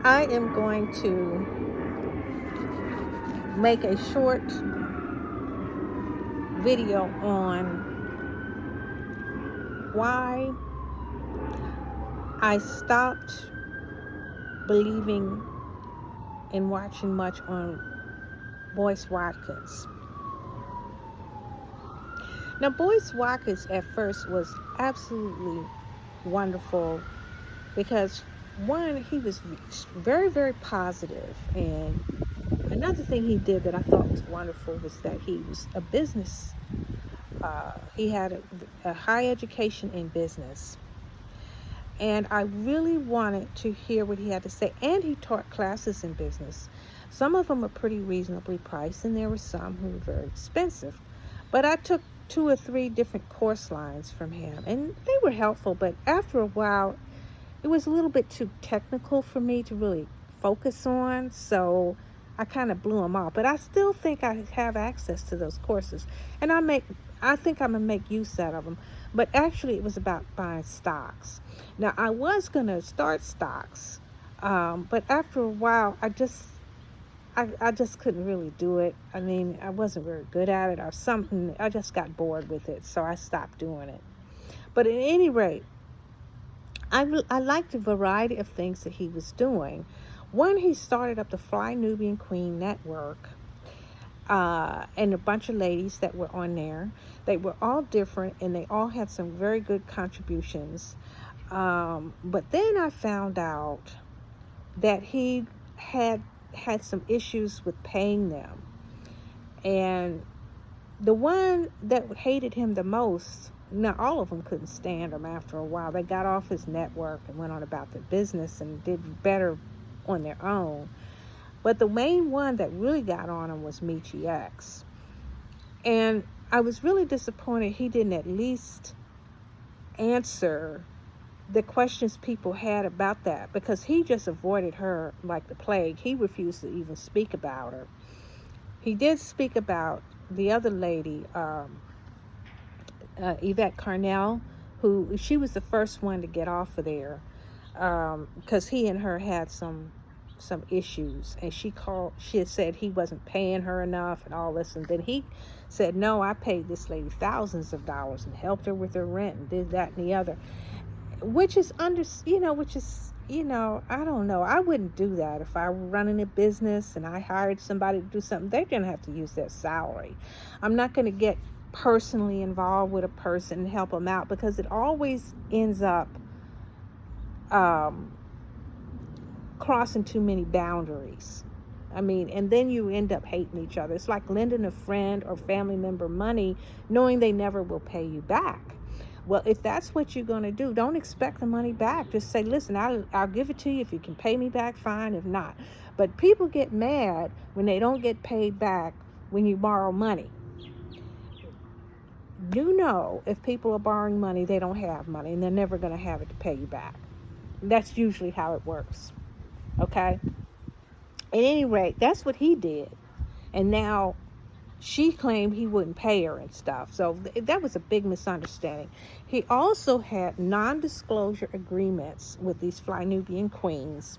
I am going to make a short video on why I stopped believing and watching much on Boyce Watkins. Now, Boyce Watkins at first was absolutely wonderful because, one, he was very, very positive. And another thing he did that I thought was wonderful was that he was a business. He had a high education in business. And I really wanted to hear what he had to say. And he taught classes in business. Some of them are pretty reasonably priced, and there were some who were very expensive. But I took 2 or 3 different course lines from him, and they were helpful. But after a while, it was a little bit too technical for me to really focus on. So I kind of blew them off. But I still think I have access to those courses. And I think I'm going to make use out of them. But actually, it was about buying stocks. Now, I was going to start stocks, but after a while, I just couldn't really do it. I mean, I wasn't very good at it or something. I just got bored with it, so I stopped doing it. But at any rate, I liked the variety of things that he was doing. One, he started up the Fly Nubian Queen Network. And a bunch of ladies that were on there. They were all different, and they all had some very good contributions. But then I found out that he had some issues with paying them. And the one that hated him the most, now all of them couldn't stand him after a while. They got off his network and went on about their business and did better on their own. But the main one that really got on him was Michi X. And I was really disappointed he didn't at least answer the questions people had about that, because he just avoided her like the plague. He refused to even speak about her. He did speak about the other lady, Yvette Carnell, who she was the first one to get off of there, because he and her had some issues, and she had said he wasn't paying her enough and all this, and then he said, no, I paid this lady thousands of dollars and helped her with her rent and did that and the other, which is I don't know. I wouldn't do that if I were running a business and I hired somebody to do something. They're gonna have to use their salary. I'm not gonna get personally involved with a person and help them out, because it always ends up crossing too many boundaries. I mean, and then you end up hating each other. It's like lending a friend or family member money knowing they never will pay you back. Well, if that's what you're going to do, don't expect the money back. Just say, listen, I'll give it to you. If you can pay me back, fine. If not. But people get mad when they don't get paid back when you borrow money. You know, if people are borrowing money, they don't have money, and they're never going to have it to pay you back. That's usually how it works. Okay? At any rate, that's what he did. And now she claimed he wouldn't pay her and stuff. So that was a big misunderstanding. He also had non-disclosure agreements with these Fly Nubian queens.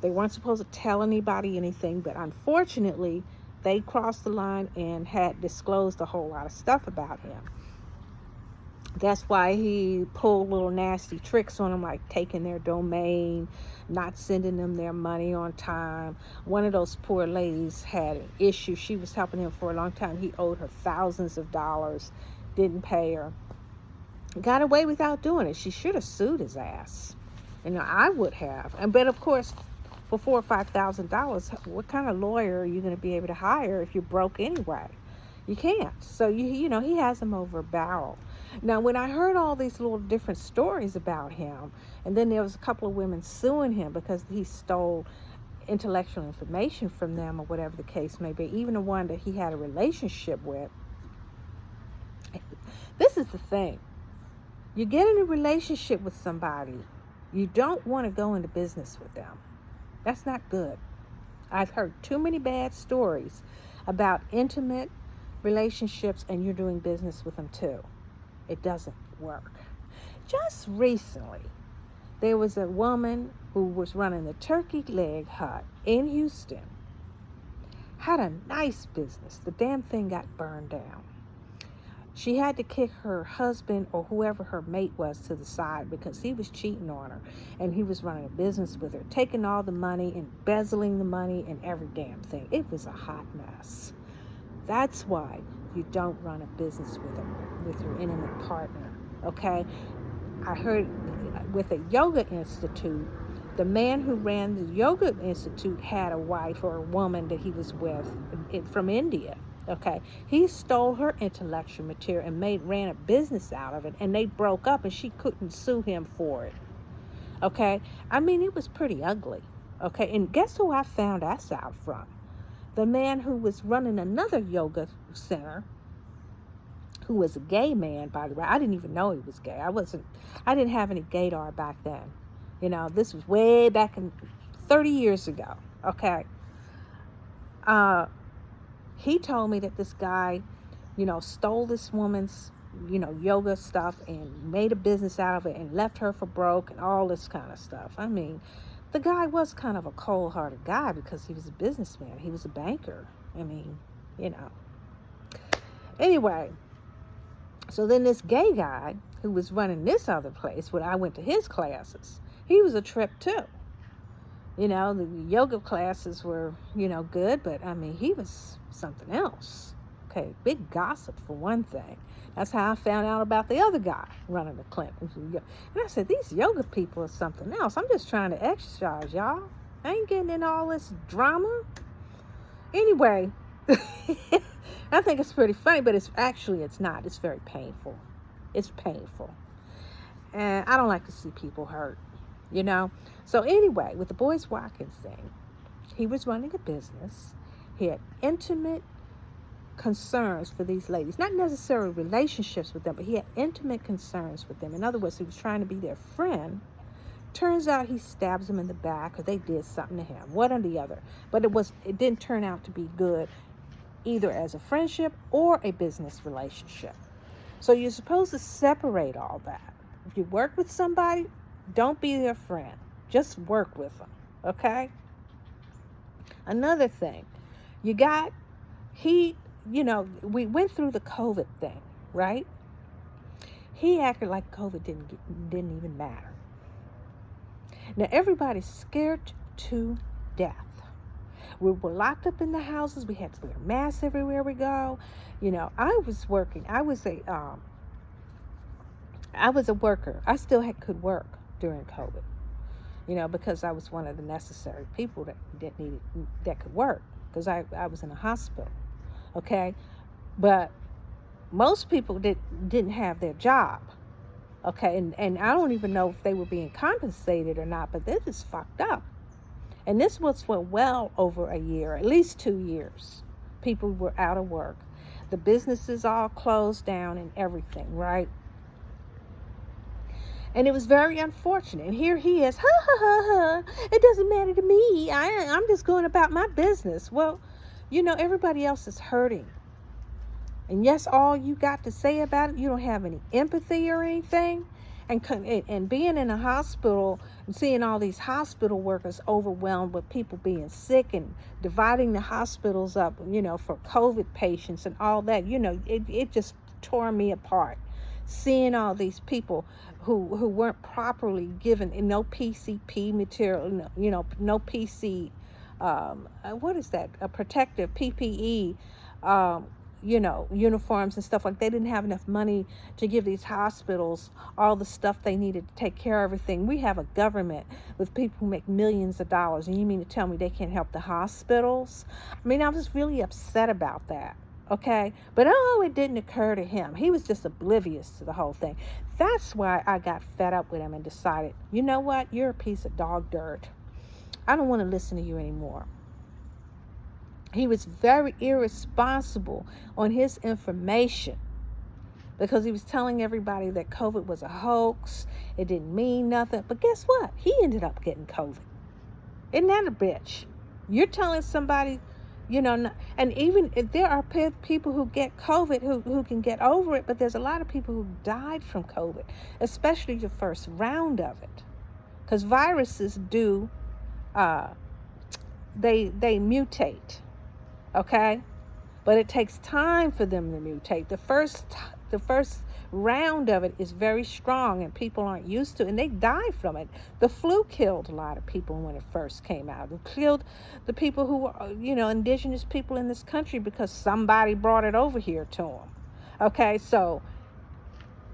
They weren't supposed to tell anybody anything, but unfortunately, they crossed the line and had disclosed a whole lot of stuff about him. That's why he pulled little nasty tricks on them, like taking their domain, not sending them their money on time. One of those poor ladies had an issue. She was helping him for a long time. He owed her thousands of dollars, didn't pay her. Got away without doing it. She should have sued his ass. I would have. But of course, for $4,000 or $5,000, what kind of lawyer are you going to be able to hire if you're broke anyway? You can't. So, he has him over a barrel. Now, when I heard all these little different stories about him, and then there was a couple of women suing him because he stole intellectual information from them or whatever the case may be, even the one that he had a relationship with. This is the thing. You get in a relationship with somebody, you don't want to go into business with them. That's not good. I've heard too many bad stories about intimate relationships, and you're doing business with them too. It doesn't work. Just recently, There was a woman who was running the turkey leg hut in Houston. Had a nice business. The damn thing got burned down. She had to kick her husband or whoever her mate was to the side because he was cheating on her, and he was running a business with her, taking all the money, embezzling the money, and every damn thing. It was a hot mess. That's why you don't run a business with your intimate partner, okay? I heard with a yoga institute, the man who ran the yoga institute had a wife or a woman that he was with from India. Okay, he stole her intellectual material and ran a business out of it, and they broke up, and she couldn't sue him for it. Okay, I mean, it was pretty ugly. Okay, and guess who I found us out from? The man who was running another yoga center, who was a gay man, by the way. I didn't even know he was gay. I didn't have any gaydar back then. You know, this was way back in 30 years ago. Okay. He told me that this guy, stole this woman's, yoga stuff and made a business out of it and left her for broke and all this kind of stuff. I mean, the guy was kind of a cold-hearted guy because he was a businessman. He was a banker. I mean, Anyway, so then this gay guy who was running this other place, when I went to his classes, he was a trip too. The yoga classes were, good, but I mean, he was something else. Okay, big gossip for one thing. That's how I found out about the other guy running the clinic. And I said, these yoga people are something else. I'm just trying to exercise, y'all. I ain't getting in all this drama. Anyway, I think it's pretty funny, but it's not. It's very painful. It's painful. And I don't like to see people hurt. So anyway, with the Boyce Watkins thing, he was running a business. He had intimate concerns for these ladies, not necessarily relationships with them, but he had intimate concerns with them. In other words, he was trying to be their friend. Turns out he stabs them in the back, or they did something to him, one or the other. But it didn't turn out to be good, either as a friendship or a business relationship. So you're supposed to separate all that. If you work with somebody, don't be their friend. Just work with them, okay? Another thing, we went through the COVID thing, right? He acted like COVID didn't even matter. Now, everybody's scared to death. We were locked up in the houses. We had to wear masks everywhere we go. I was working. I was a worker. I still could work during COVID, because I was one of the necessary people that could work, because I was in a hospital, okay? But most people didn't have their job, okay? And I don't even know if they were being compensated or not, but this is fucked up. And this was for well over a year, at least 2 years. People were out of work. The businesses all closed down and everything, right? And it was very unfortunate. And here he is, it doesn't matter to me. I'm just going about my business. Well, everybody else is hurting. And yes, all you got to say about it, you don't have any empathy or anything. And being in a hospital and seeing all these hospital workers overwhelmed with people being sick and dividing the hospitals up, for COVID patients and all that, it just tore me apart. Seeing all these people who weren't properly given no PCP material, no PC, what is that? A protective PPE, uniforms and stuff like. They didn't have enough money to give these hospitals all the stuff they needed to take care of everything. We have a government with people who make millions of dollars, and you mean to tell me they can't help the hospitals? I mean, I was really upset about that. Okay, but it didn't occur to him. He was just oblivious to the whole thing. That's why I got fed up with him and decided, you know what? You're a piece of dog dirt. I don't want to listen to you anymore. He was very irresponsible on his information because he was telling everybody that COVID was a hoax. It didn't mean nothing. But guess what? He ended up getting COVID. Isn't that a bitch? You're telling somebody, and even if there are people who get COVID who can get over it, but there's a lot of people who died from COVID, especially the first round of it. because viruses do, uh, they mutate, okay? But it takes time for them to mutate. The first round of it is very strong, and people aren't used to it, and they die from it. The flu killed a lot of people when it first came out. It killed the people who were, indigenous people in this country because somebody brought it over here to them. Okay, so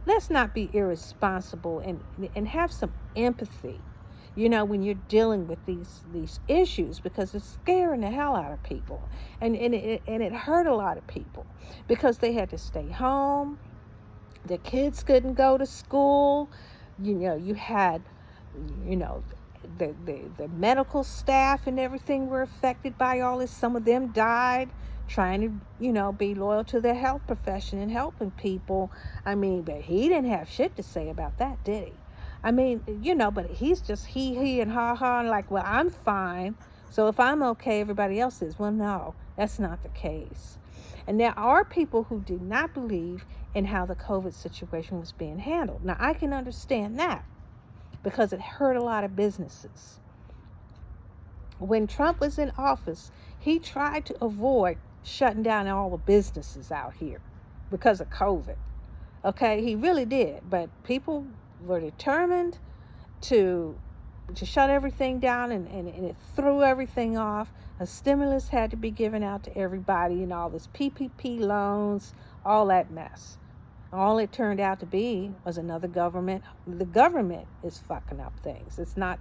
let's not be irresponsible and have some empathy, when you're dealing with these issues, because it's scaring the hell out of people. And it hurt a lot of people because they had to stay home. The kids couldn't go to school. You had, the medical staff and everything were affected by all this. Some of them died trying to, be loyal to their health profession and helping people. I mean, but he didn't have shit to say about that, did he? I mean, but he's just he and ha and like, well, I'm fine. So if I'm okay, everybody else is. Well, no, that's not the case. And there are people who do not believe in how the COVID situation was being handled. Now, I can understand that because it hurt a lot of businesses. When Trump was in office, he tried to avoid shutting down all the businesses out here because of COVID. Okay, he really did. But people were determined to shut everything down, and it threw everything off. A stimulus had to be given out to everybody, and all this PPP loans, all that mess. All it turned out to be was another government. The government is fucking up things. It's not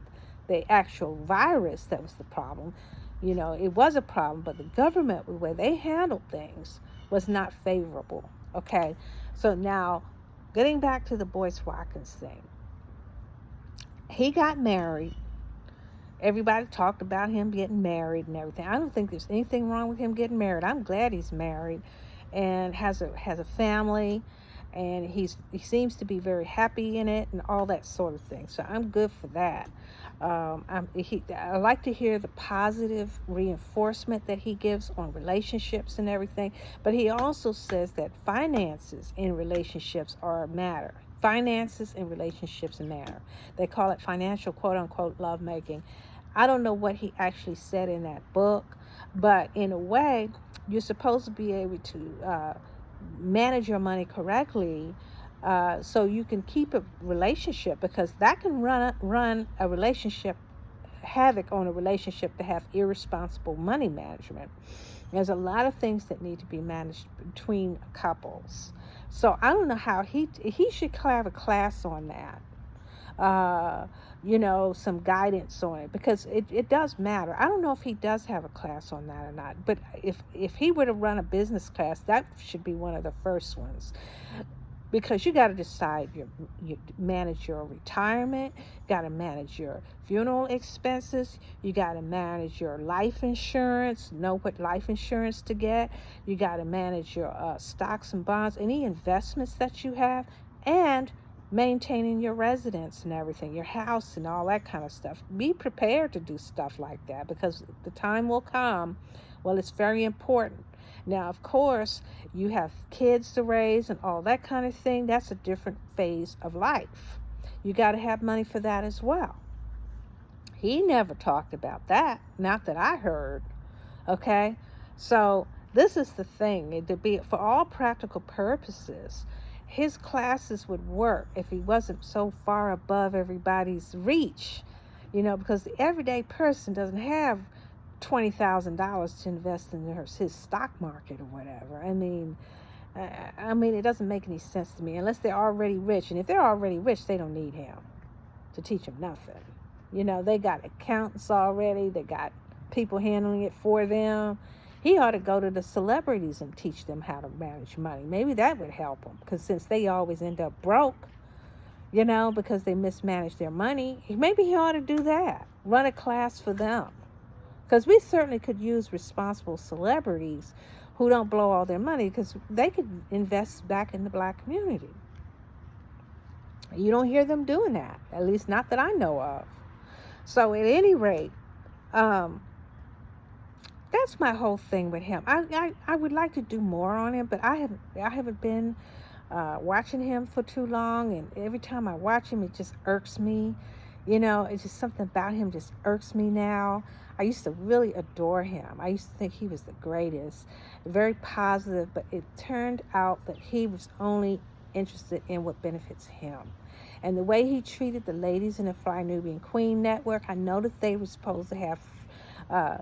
the actual virus that was the problem. It was a problem, but the government, the way they handled things, was not favorable. Okay, so now, getting back to the Boyce Watkins thing. He got married. Everybody talked about him getting married and everything. I don't think there's anything wrong with him getting married. I'm glad he's married and has a family, and he seems to be very happy in it and all that sort of thing. So I'm good for that. I like to hear the positive reinforcement that he gives on relationships and everything, but he also says that finances in relationships are a matter. Finances in relationships matter. They call it financial, quote unquote, lovemaking. I don't know what he actually said in that book, but in a way, you're supposed to be able to manage your money correctly, so you can keep a relationship, because that can run a relationship, havoc on a relationship, to have irresponsible money management. There's a lot of things that need to be managed between couples. So I don't know how he should have a class on that. Some guidance on it, because it does matter. I don't know if he does have a class on that or not, but if he were to run a business class, that should be one of the first ones, because you got to decide you manage your retirement, got to manage your funeral expenses, you got to manage your life insurance, know what life insurance to get, you got to manage your stocks and bonds, any investments that you have, and maintaining your residence and everything, your house and all that kind of stuff. Be prepared to do stuff like that, because the time will come. Well, it's very important. Now, of course, you have kids to raise and all that kind of thing. That's a different phase of life. You got to have money for that as well. He never talked about that, not that I heard. Okay, so this is the thing. It would be, for all practical purposes, his classes would work if he wasn't so far above everybody's reach, because the everyday person doesn't have $20,000 to invest in his stock market or whatever. I mean, it doesn't make any sense to me, unless they're already rich. And if they're already rich, they don't need him to teach them nothing. They got accountants already. They got people handling it for them. He ought to go to the celebrities and teach them how to manage money. Maybe that would help them, because since they always end up broke, because they mismanage their money, maybe he ought to do that. Run a class for them. Because we certainly could use responsible celebrities who don't blow all their money, because they could invest back in the black community. You don't hear them doing that, at least not that I know of. So at any rate, that's my whole thing with him. I would like to do more on him, but I haven't been watching him for too long, and every time I watch him, it just irks me. It's just something about him just irks me now. I used to really adore him. I used to think he was the greatest, very positive, but it turned out that he was only interested in what benefits him. And the way he treated the ladies in the Fly Nubian Queen Network, I know that they were supposed to have, uh,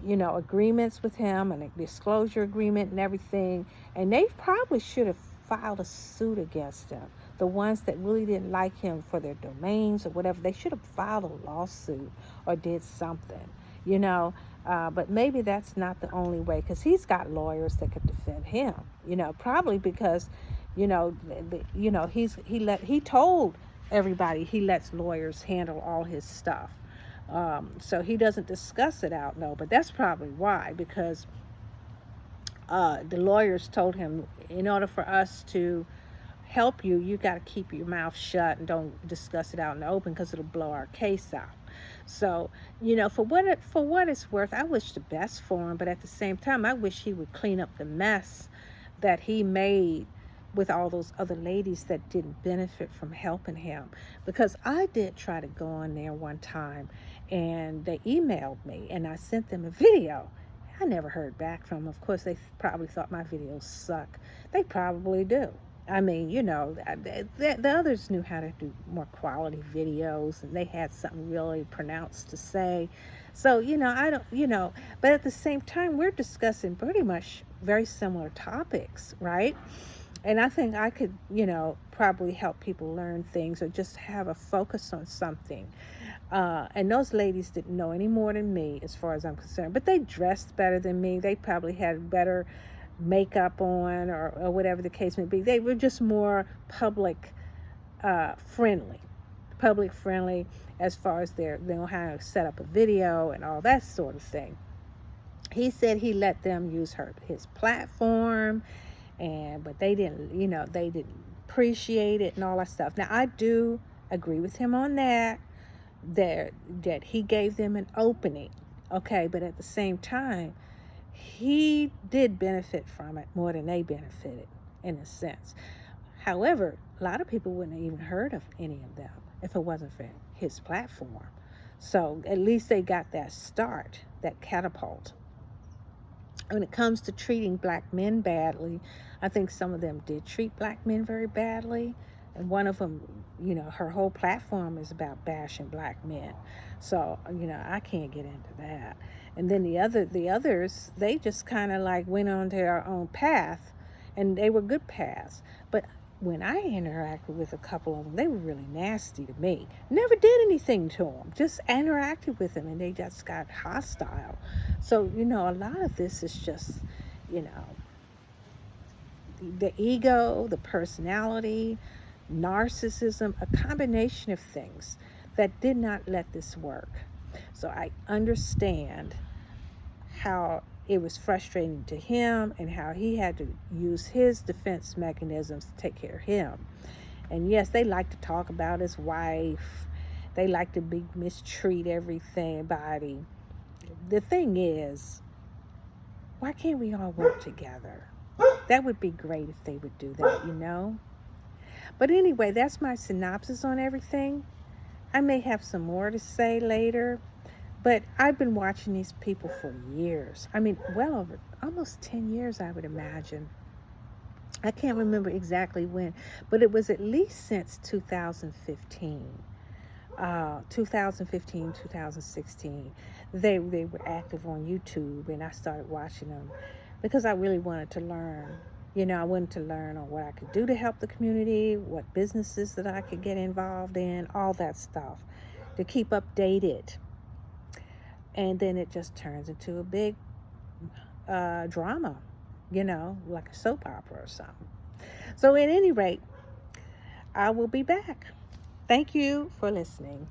agreements with him and a disclosure agreement and everything. And they probably should have filed a suit against him. The ones that really didn't like him for their domains or whatever, they should have filed a lawsuit or did something, you know. But maybe that's not the only way, because he's got lawyers that could defend him, probably because, he told everybody he lets lawyers handle all his stuff. So he doesn't discuss it out, no, but that's probably why, because the lawyers told him, in order for us to help you, you got to keep your mouth shut and don't discuss it out in the open, because it'll blow our case out. So, for what it's worth, I wish the best for him, but at the same time, I wish he would clean up the mess that he made with all those other ladies that didn't benefit from helping him. Because I did try to go on there one time, and they emailed me, and I sent them a video. I never heard back from them. Of course, they probably thought my videos suck. They probably do. I mean, the others knew how to do more quality videos, and they had something really pronounced to say. So, I don't, but at the same time, we're discussing pretty much very similar topics, right? And I think I could, probably help people learn things or just have a focus on something. And those ladies didn't know any more than me, as far as I'm concerned, but they dressed better than me. They probably had better makeup on, or whatever the case may be. They were just more public friendly as far as they know how to set up a video and all that sort of thing. He said he let them use his platform, but they didn't, they didn't appreciate it and all that stuff. Now, I do agree with him on that he gave them an opening, okay, but at the same time, he did benefit from it more than they benefited, in a sense. However, a lot of people wouldn't have even heard of any of them if it wasn't for his platform. So at least they got that start, that catapult. When it comes to treating black men badly, I think some of them did treat black men very badly. And one of them, her whole platform is about bashing black men. So, I can't get into that. And then the others, they just kind of like went on their own path, and they were good paths. But when I interacted with a couple of them, they were really nasty to me. Never did anything to them, just interacted with them, and they just got hostile. So, a lot of this is just, the ego, the personality, narcissism, a combination of things that did not let this work. So I understand how it was frustrating to him and how he had to use his defense mechanisms to take care of him. And yes, they like to talk about his wife. They like to mistreat everybody. The thing is, why can't we all work together? That would be great if they would do that, But anyway, that's my synopsis on everything. I may have some more to say later, but I've been watching these people for years. I mean, well over almost 10 years, I would imagine. I can't remember exactly when, but it was at least since 2015. 2016. They were active on YouTube, and I started watching them because I really wanted to learn. I wanted to learn on what I could do to help the community, what businesses that I could get involved in, all that stuff, to keep updated. And then it just turns into a big drama, like a soap opera or something. So at any rate, I will be back. Thank you for listening.